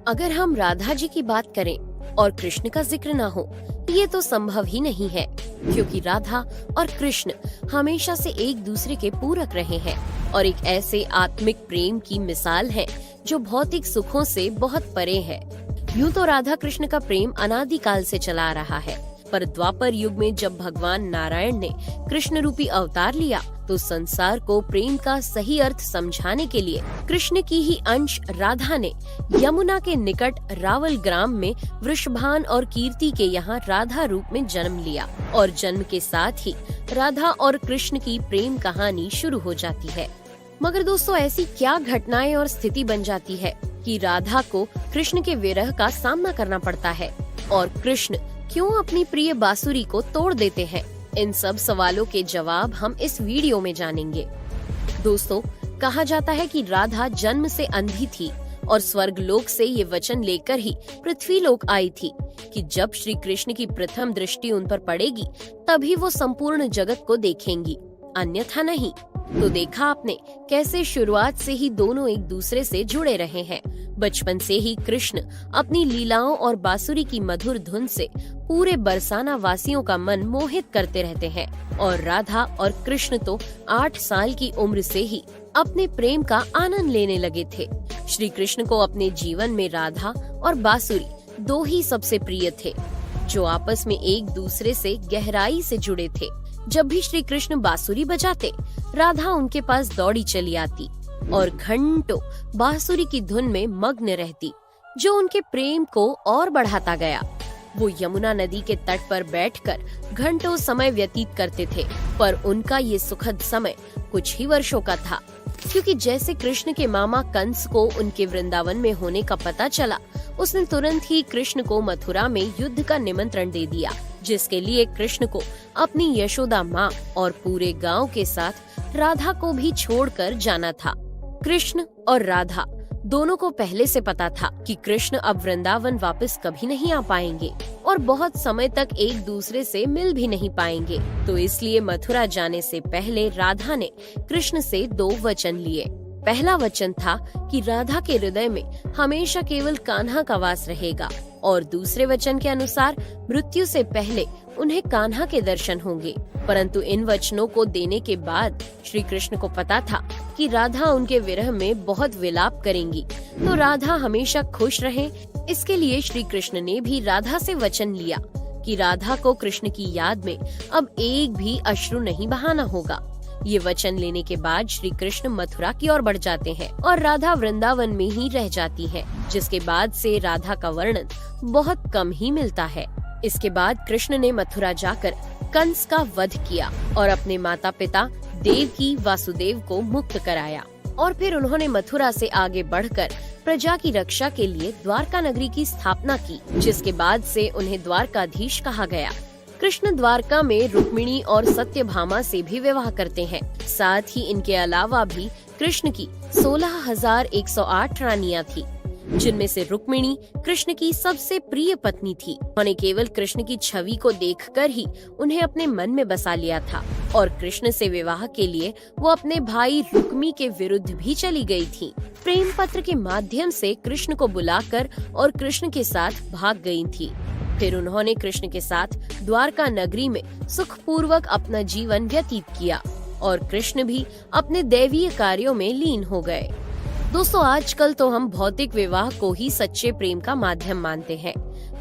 अगर हम राधा जी की बात करें और कृष्ण का जिक्र ना हो, ये तो संभव ही नहीं है, क्योंकि राधा और कृष्ण हमेशा से एक दूसरे के पूरक रहे हैं और एक ऐसे आत्मिक प्रेम की मिसाल है जो भौतिक सुखों से बहुत परे है। यूं तो राधा कृष्ण का प्रेम अनादिकाल से चला आ रहा है, पर द्वापर युग में जब भगवान नारायण ने कृष्ण रूपी अवतार लिया तो संसार को प्रेम का सही अर्थ समझाने के लिए कृष्ण की ही अंश राधा ने यमुना के निकट रावल ग्राम में वृषभान और कीर्ति के यहाँ राधा रूप में जन्म लिया और जन्म के साथ ही राधा और कृष्ण की प्रेम कहानी शुरू हो जाती है। मगर दोस्तों, ऐसी क्या घटनाएं और स्थिति बन जाती है कि राधा को कृष्ण के विरह का सामना करना पड़ता है और कृष्ण क्यों अपनी प्रिय बांसुरी को तोड़ देते हैं? इन सब सवालों के जवाब हम इस वीडियो में जानेंगे। दोस्तों, कहा जाता है कि राधा जन्म से अंधी थी और स्वर्ग लोक से ये वचन लेकर ही पृथ्वी लोक आई थी कि जब श्री कृष्ण की प्रथम दृष्टि उन पर पड़ेगी तभी वो संपूर्ण जगत को देखेंगी, अन्यथा नहीं। तो देखा आपने कैसे शुरुआत से ही दोनों एक दूसरे से जुड़े रहे हैं। बचपन से ही कृष्ण अपनी लीलाओं और बांसुरी की मधुर धुन से पूरे बरसाना वासियों का मन मोहित करते रहते हैं और राधा और कृष्ण तो 8 साल की उम्र से ही अपने प्रेम का आनंद लेने लगे थे। श्री कृष्ण को अपने जीवन में राधा और बांसुरी दो ही सबसे प्रिय थे, जो आपस में एक दूसरे से गहराई से जुड़े थे। जब भी श्री कृष्ण बांसुरी बजाते, राधा उनके पास दौड़ी चली आती और घंटों बांसुरी की धुन में मग्न रहती, जो उनके प्रेम को और बढ़ाता गया। वो यमुना नदी के तट पर बैठकर घंटों समय व्यतीत करते थे, पर उनका ये सुखद समय कुछ ही वर्षों का था, क्योंकि जैसे कृष्ण के मामा कंस को उनके वृंदावन में होने का पता चला, उसने तुरंत ही कृष्ण को मथुरा में युद्ध का निमंत्रण दे दिया, जिसके लिए कृष्ण को अपनी यशोदा माँ और पूरे गांव के साथ राधा को भी छोड़कर जाना था। कृष्ण और राधा दोनों को पहले से पता था कि कृष्ण अब वृंदावन वापस कभी नहीं आ पाएंगे और बहुत समय तक एक दूसरे से मिल भी नहीं पाएंगे, तो इसलिए मथुरा जाने से पहले राधा ने कृष्ण से 2 वचन लिए। पहला वचन था कि राधा के हृदय में हमेशा केवल कान्हा का वास रहेगा और दूसरे वचन के अनुसार मृत्यु से पहले उन्हें कान्हा के दर्शन होंगे। परंतु इन वचनों को देने के बाद श्री कृष्ण को पता था कि राधा उनके विरह में बहुत विलाप करेंगी, तो राधा हमेशा खुश रहे, इसके लिए श्री कृष्ण ने भी राधा से वचन लिया कि राधा को कृष्ण की याद में अब एक भी अश्रु नहीं बहाना होगा। ये वचन लेने के बाद श्री कृष्ण मथुरा की ओर बढ़ जाते हैं और राधा वृंदावन में ही रह जाती है, जिसके बाद से राधा का वर्णन बहुत कम ही मिलता है। इसके बाद कृष्ण ने मथुरा जाकर कंस का वध किया और अपने माता पिता देवकी वासुदेव को मुक्त कराया और फिर उन्होंने मथुरा से आगे बढ़कर प्रजा की रक्षा के लिए द्वारका नगरी की स्थापना की, जिसके बाद से उन्हें द्वारकाधीश कहा गया। कृष्ण द्वारका में रुक्मिणी और सत्यभामा से भी विवाह करते हैं। साथ ही इनके अलावा भी कृष्ण की 16,108 रानियां थी, जिनमें से रुक्मिणी कृष्ण की सबसे प्रिय पत्नी थी। उन्होंने केवल कृष्ण की छवि को देखकर ही उन्हें अपने मन में बसा लिया था और कृष्ण से विवाह के लिए वो अपने भाई रुक्मी के विरुद्ध भी चली गई थी। प्रेम पत्र के माध्यम से कृष्ण को बुलाकर और कृष्ण के साथ भाग गई थी। फिर उन्होंने कृष्ण के साथ द्वारका नगरी में सुखपूर्वक अपना जीवन व्यतीत किया और कृष्ण भी अपने दैवीय कार्यों में लीन हो गए। दोस्तों, आजकल तो हम भौतिक विवाह को ही सच्चे प्रेम का माध्यम मानते हैं,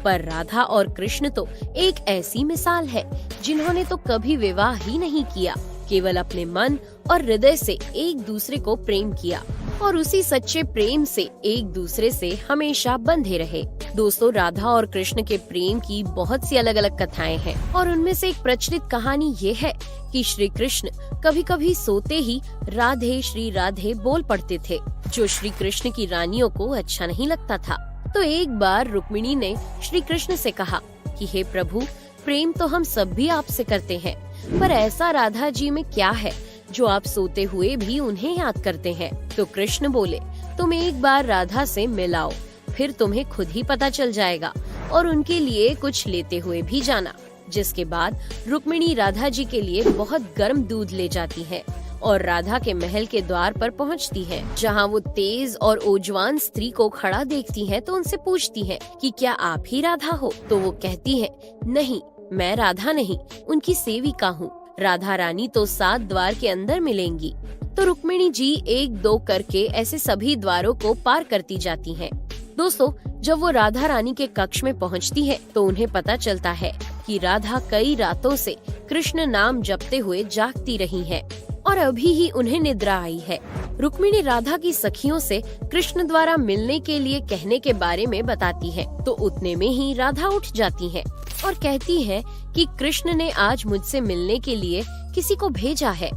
पर राधा और कृष्ण तो एक ऐसी मिसाल है जिन्होंने तो कभी विवाह ही नहीं किया, केवल अपने मन और हृदय से एक दूसरे को प्रेम किया और उसी सच्चे प्रेम से एक दूसरे से हमेशा बंधे रहे। दोस्तों, राधा और कृष्ण के प्रेम की बहुत सी अलग अलग कथाएं हैं और उनमें से एक प्रचलित कहानी ये है कि श्री कृष्ण कभी कभी सोते ही राधे श्री राधे बोल पड़ते थे, जो श्री कृष्ण की रानियों को अच्छा नहीं लगता था। तो एक बार रुक्मिणी ने श्री कृष्ण से कहा कि हे प्रभु, प्रेम तो हम सब भी आपसे करते हैं, पर ऐसा राधा जी में क्या है जो आप सोते हुए भी उन्हें याद करते हैं? तो कृष्ण बोले, तुम एक बार राधा से मिलाओ, फिर तुम्हें खुद ही पता चल जाएगा और उनके लिए कुछ लेते हुए भी जाना। जिसके बाद रुक्मिणी राधा जी के लिए बहुत गर्म दूध ले जाती है और राधा के महल के द्वार पर पहुंचती हैं, जहां वो तेज और ओजवान स्त्री को खड़ा देखती हैं, तो उनसे पूछती हैं कि क्या आप ही राधा हो? तो वो कहती है, नहीं, मैं राधा नहीं, उनकी सेविका हूँ। राधा रानी तो 7 द्वार के अंदर मिलेंगी। तो रुक्मिणी जी 1-2 करके ऐसे सभी द्वारों को पार करती जाती हैं। दोस्तों, जब वो राधा रानी के कक्ष में पहुंचती है तो उन्हें पता चलता है कि राधा कई रातों से कृष्ण नाम जपते हुए जागती रही हैं और अभी ही उन्हें निद्रा आई है। रुक्मिणी राधा की सखियों से कृष्ण द्वारा मिलने के लिए कहने के बारे में बताती है, तो उतने में ही राधा उठ जाती है और कहती है कि कृष्ण ने आज मुझसे मिलने के लिए किसी को भेजा है।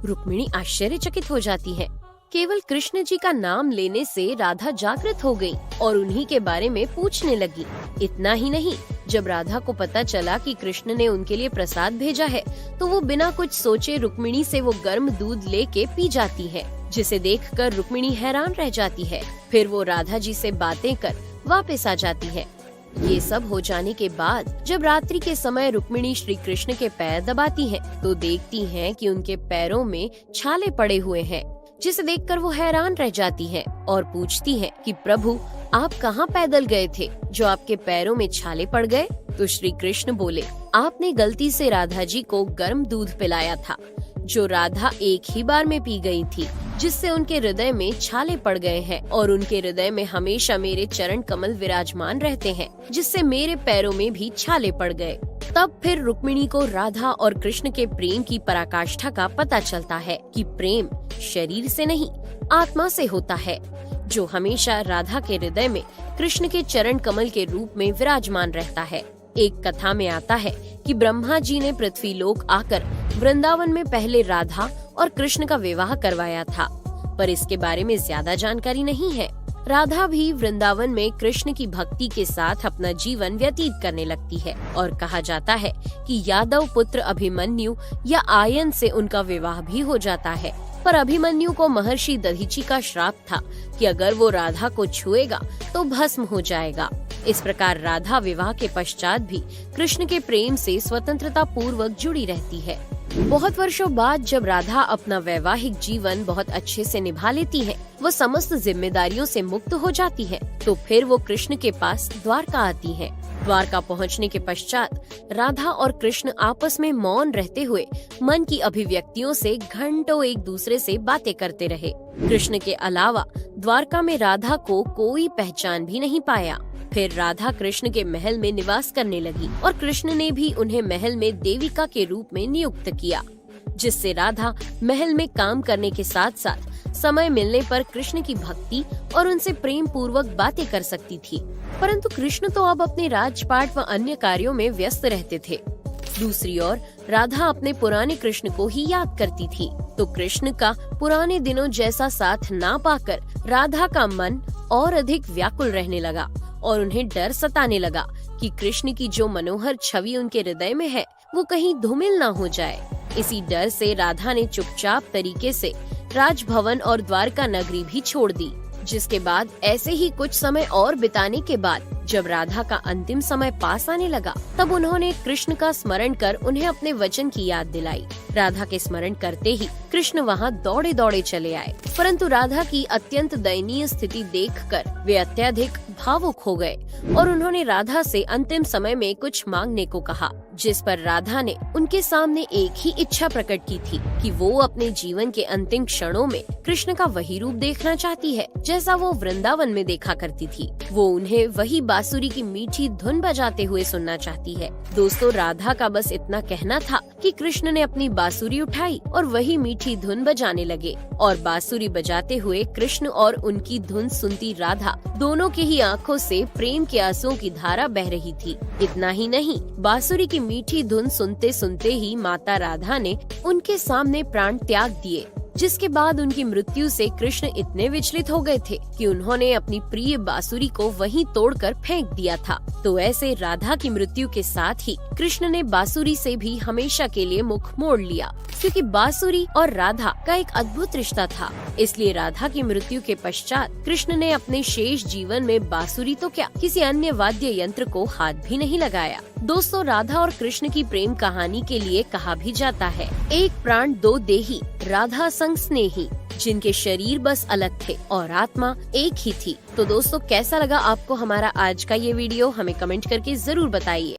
रुक्मिणी आश्चर्यचकित हो जाती है। केवल कृष्ण जी का नाम लेने से राधा जागृत हो गई और उन्हीं के बारे में पूछने लगी। इतना ही नहीं, जब राधा को पता चला कि कृष्ण ने उनके लिए प्रसाद भेजा है, तो वो बिना कुछ सोचे रुक्मिणी से वो गर्म दूध लेके पी जाती है, जिसे देखकर रुक्मिणी हैरान रह जाती है। फिर वो राधा जी से बातें कर वापस आ जाती है। ये सब हो जाने के बाद जब रात्रि के समय रुक्मिणी श्री कृष्ण के पैर दबाती है, तो देखती है कि उनके पैरों में छाले पड़े हुए हैं, जिसे देखकर वो हैरान रह जाती है और पूछती है कि प्रभु, आप कहाँ पैदल गए थे जो आपके पैरों में छाले पड़ गए? तो श्री कृष्ण बोले, आपने गलती से राधा जी को गर्म दूध पिलाया था, जो राधा एक ही बार में पी गई थी, जिससे उनके हृदय में छाले पड़ गए हैं और उनके हृदय में हमेशा मेरे चरण कमल विराजमान रहते हैं, जिससे मेरे पैरों में भी छाले पड़ गए। तब फिर रुक्मिणी को राधा और कृष्ण के प्रेम की पराकाष्ठा का पता चलता है कि प्रेम शरीर से नहीं, आत्मा से होता है, जो हमेशा राधा के हृदय में कृष्ण के चरण कमल के रूप में विराजमान रहता है। एक कथा में आता है कि ब्रह्मा जी ने पृथ्वी लोक आकर वृंदावन में पहले राधा और कृष्ण का विवाह करवाया था, पर इसके बारे में ज्यादा जानकारी नहीं है। राधा भी वृंदावन में कृष्ण की भक्ति के साथ अपना जीवन व्यतीत करने लगती है और कहा जाता है कि यादव पुत्र अभिमन्यु या आयन से उनका विवाह भी हो जाता है। पर अभिमन्यु को महर्षि दधीचि का श्राप था कि अगर वो राधा को छुएगा तो भस्म हो जाएगा। इस प्रकार राधा विवाह के पश्चात भी कृष्ण के प्रेम से स्वतंत्रता पूर्वक जुड़ी रहती है। बहुत वर्षों बाद जब राधा अपना वैवाहिक जीवन बहुत अच्छे से निभा लेती है, वो समस्त जिम्मेदारियों से मुक्त हो जाती है, तो फिर वो कृष्ण के पास द्वारका आती है। द्वारका पहुंचने के पश्चात राधा और कृष्ण आपस में मौन रहते हुए मन की अभिव्यक्तियों से घंटों एक दूसरे से बातें करते रहे। कृष्ण के अलावा द्वारका में राधा को कोई पहचान भी नहीं पाया। फिर राधा कृष्ण के महल में निवास करने लगी और कृष्ण ने भी उन्हें महल में देविका के रूप में नियुक्त किया, जिससे राधा महल में काम करने के साथ साथ समय मिलने पर कृष्ण की भक्ति और उनसे प्रेम पूर्वक बातें कर सकती थी। परंतु कृष्ण तो अब अपने राजपाट व अन्य कार्यों में व्यस्त रहते थे। दूसरी ओर राधा अपने पुराने कृष्ण को ही याद करती थी, तो कृष्ण का पुराने दिनों जैसा साथ ना पाकर राधा का मन और अधिक व्याकुल रहने लगा और उन्हें डर सताने लगा कि कृष्ण की जो मनोहर छवि उनके हृदय में है वो कहीं धूमिल ना हो जाए। इसी डर से राधा ने चुपचाप तरीके से राजभवन और द्वारका नगरी भी छोड़ दी। जिसके बाद ऐसे ही कुछ समय और बिताने के बाद जब राधा का अंतिम समय पास आने लगा, तब उन्होंने कृष्ण का स्मरण कर उन्हें अपने वचन की याद दिलाई। राधा के स्मरण करते ही कृष्ण वहाँ दौड़े दौड़े चले आए, परंतु राधा की अत्यंत दयनीय स्थिति देखकर वे अत्यधिक भावुक हो गए और उन्होंने राधा से अंतिम समय में कुछ मांगने को कहा, जिस पर राधा ने उनके सामने एक ही इच्छा प्रकट की थी कि वो अपने जीवन के अंतिम क्षणों में कृष्ण का वही रूप देखना चाहती है जैसा वो वृंदावन में देखा करती थी। वो उन्हें वही बांसुरी की मीठी धुन बजाते हुए सुनना चाहती है। दोस्तों, राधा का बस इतना कहना था कि कृष्ण ने अपनी बांसुरी उठाई और वही मीठी धुन बजाने लगे और बांसुरी बजाते हुए कृष्ण और उनकी धुन सुनती राधा दोनों के ही आंखों से प्रेम के आंसुओं की धारा बह रही थी। इतना ही नहीं, बांसुरी की मीठी धुन सुनते सुनते ही माता राधा ने उनके सामने प्राण त्याग दिए, जिसके बाद उनकी मृत्यु से कृष्ण इतने विचलित हो गए थे कि उन्होंने अपनी प्रिय बांसुरी को वहीं तोड़कर फेंक दिया था। तो ऐसे राधा की मृत्यु के साथ ही कृष्ण ने बांसुरी से भी हमेशा के लिए मुख मोड़ लिया। क्योंकि बांसुरी और राधा का एक अद्भुत रिश्ता था। इसलिए राधा की मृत्यु के पश्चात कृष्ण ने अपने शेष जीवन में बांसुरी तो क्या किसी अन्य वाद्य यंत्र को हाथ भी नहीं लगाया। दोस्तों, राधा और कृष्ण की प्रेम कहानी के लिए कहा भी जाता है, एक प्राण दो देही, राधा संग स्नेही, जिनके शरीर बस अलग थे और आत्मा एक ही थी। तो दोस्तों, कैसा लगा आपको हमारा आज का ये वीडियो? हमें कमेंट करके जरूर बताइए।